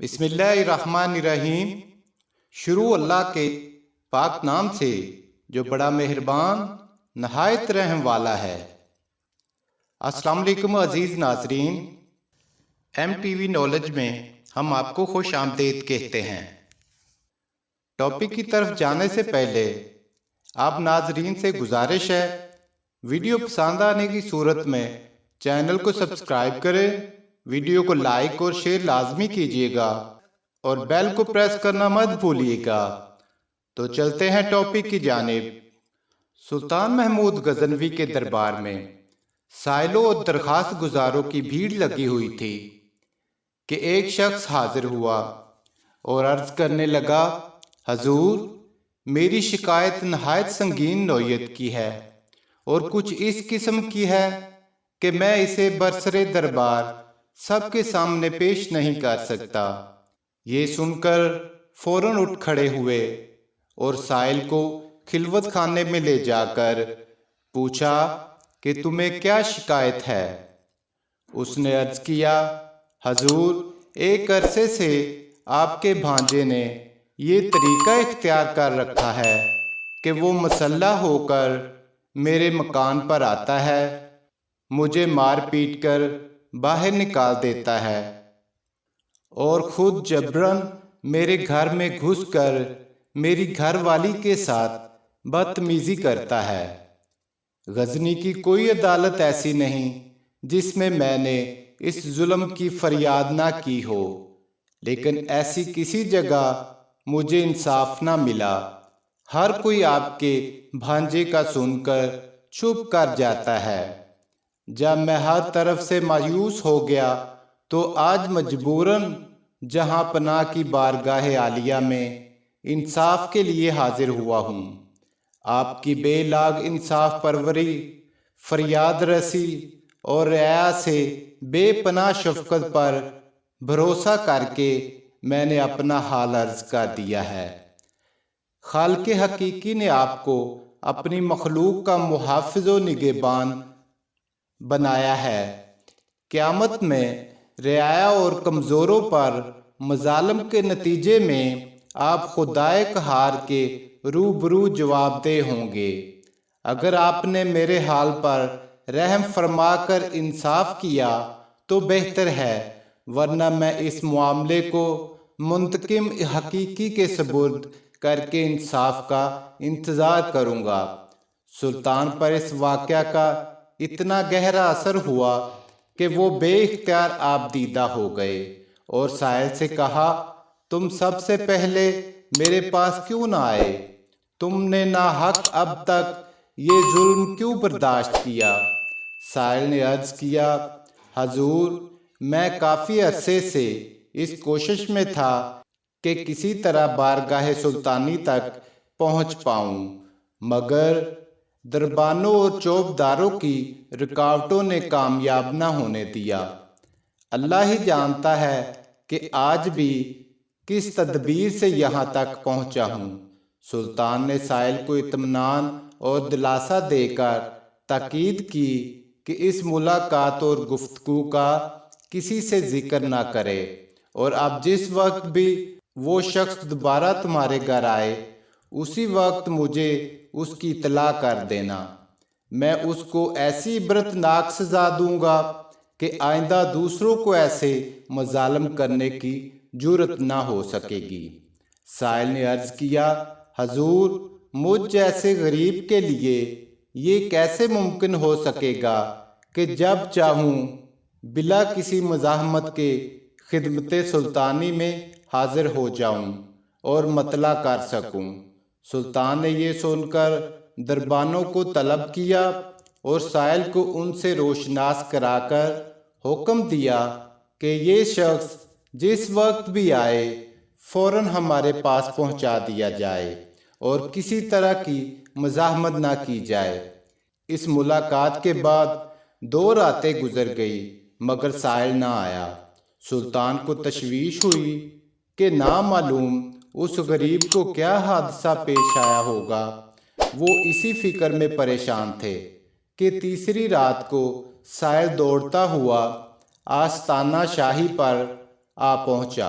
بسم اللہ الرحمن الرحیم۔ شروع اللہ کے پاک نام سے جو بڑا مہربان نہایت رحم والا ہے۔ السلام علیکم عزیز ناظرین، ایم ٹی وی نالج میں ہم آپ کو خوش آمدید کہتے ہیں۔ ٹاپک کی طرف جانے سے پہلے آپ ناظرین سے گزارش ہے، ویڈیو پسند آنے کی صورت میں چینل کو سبسکرائب کریں، ویڈیو کو لائک اور شیئر لازمی کیجیے گا اور بیل کو پریس کرنا مت بھولیے گا۔ تو چلتے ہیں ٹاپک کی جانب۔ سلطان محمود غزنوی کے دربار میں سائلوں اور درخواست گزاروں کی بھیڑ لگی ہوئی تھی کہ ایک شخص حاضر ہوا اور عرض کرنے لگا، حضور، میری شکایت نہایت سنگین نوعیت کی ہے اور کچھ اس قسم کی ہے کہ میں اسے برسر دربار سب کے سامنے پیش نہیں کر سکتا۔ یہ سن کر فوراً اٹھ کھڑے ہوئے اور سائل کو خلوت خانے میں لے جا کر پوچھا کہ تمہیں کیا شکایت ہے؟ اس نے عرض کیا، حضور، ایک عرصے سے آپ کے بھانجے نے یہ طریقہ اختیار کر رکھا ہے کہ وہ مسلح ہو کر میرے مکان پر آتا ہے، مجھے مار پیٹ کر باہر نکال دیتا ہے اور خود جبراً میرے گھر میں گھس کر میری گھر والی کے ساتھ بدتمیزی کرتا ہے۔ غزنی کی کوئی عدالت ایسی نہیں جس میں نے اس ظلم کی فریاد نہ کی ہو، لیکن ایسی کسی جگہ مجھے انصاف نہ ملا۔ ہر کوئی آپ کے بھانجے کا سن کر چھپ کر جاتا ہے۔ جب میں ہر طرف سے مایوس ہو گیا تو آج مجبوراً جہاں پناہ کی بارگاہ عالیہ میں انصاف کے لیے حاضر ہوا ہوں۔ آپ کی بے لاگ انصاف پروری، فریاد رسی اور رعایا سے بے پناہ شفقت پر بھروسہ کر کے میں نے اپنا حال عرض کر دیا ہے۔ خالق حقیقی نے آپ کو اپنی مخلوق کا محافظ و نگہبان بنایا ہے۔ قیامت میں رعایا اور کمزوروں پر مظالم کے نتیجے میں آپ خدائے قہار کے روبرو جواب دہ ہوں گے۔ اگر آپ نے میرے حال پر رحم فرما کر انصاف کیا تو بہتر ہے، ورنہ میں اس معاملے کو منتقم حقیقی کے سپرد کر کے انصاف کا انتظار کروں گا۔ سلطان پر اس واقعہ کا اتنا گہرا اثر ہوا کہ وہ بے اختیار آپ دیدہ ہو گئے اور سائل سے کہا، تم سب سے پہلے میرے پاس کیوں نہ آئے؟ تم نے ناحق اب تک یہ ظلم کیوں برداشت کیا؟ سائل نے عرض کیا، حضور، میں کافی عرصے سے اس کوشش میں تھا کہ کسی طرح بارگاہ سلطانی تک پہنچ پاؤں، مگر دربانوں اور چوبداروں کی رکاوٹوں نے کامیاب نہ ہونے دیا۔ اللہ ہی جانتا ہے کہ آج بھی کس تدبیر سے یہاں تک پہنچا ہوں۔ سلطان نے سائل کو اطمینان اور دلاسا دے کر تاکید کی کہ اس ملاقات اور گفتگو کا کسی سے ذکر نہ کرے اور اب جس وقت بھی وہ شخص دوبارہ تمہارے گھر آئے اسی وقت مجھے اس کی اطلاع کر دینا۔ میں اس کو ایسی عبرتناک سزا دوں گا کہ آئندہ دوسروں کو ایسے مظالم کرنے کی جرأت نہ ہو سکے گی۔ سائل نے عرض کیا، حضور، مجھ جیسے غریب کے لیے یہ کیسے ممکن ہو سکے گا کہ جب چاہوں بلا کسی مزاحمت کے خدمت سلطانی میں حاضر ہو جاؤں اور مطلع کر سکوں۔ سلطان نے یہ سن کر دربانوں کو طلب کیا اور سائل کو ان سے روشناس کرا کر حکم دیا کہ یہ شخص جس وقت بھی آئے فوراً ہمارے پاس پہنچا دیا جائے اور کسی طرح کی مزاحمت نہ کی جائے۔ اس ملاقات کے بعد 2 راتیں گزر گئی مگر سائل نہ آیا۔ سلطان کو تشویش ہوئی کہ نامعلوم اس غریب کو کیا حادثہ پیش آیا ہوگا۔ وہ اسی فکر میں پریشان تھے کہ تیسری رات کو سائل دوڑتا ہوا آستانہ شاہی پر آ پہنچا۔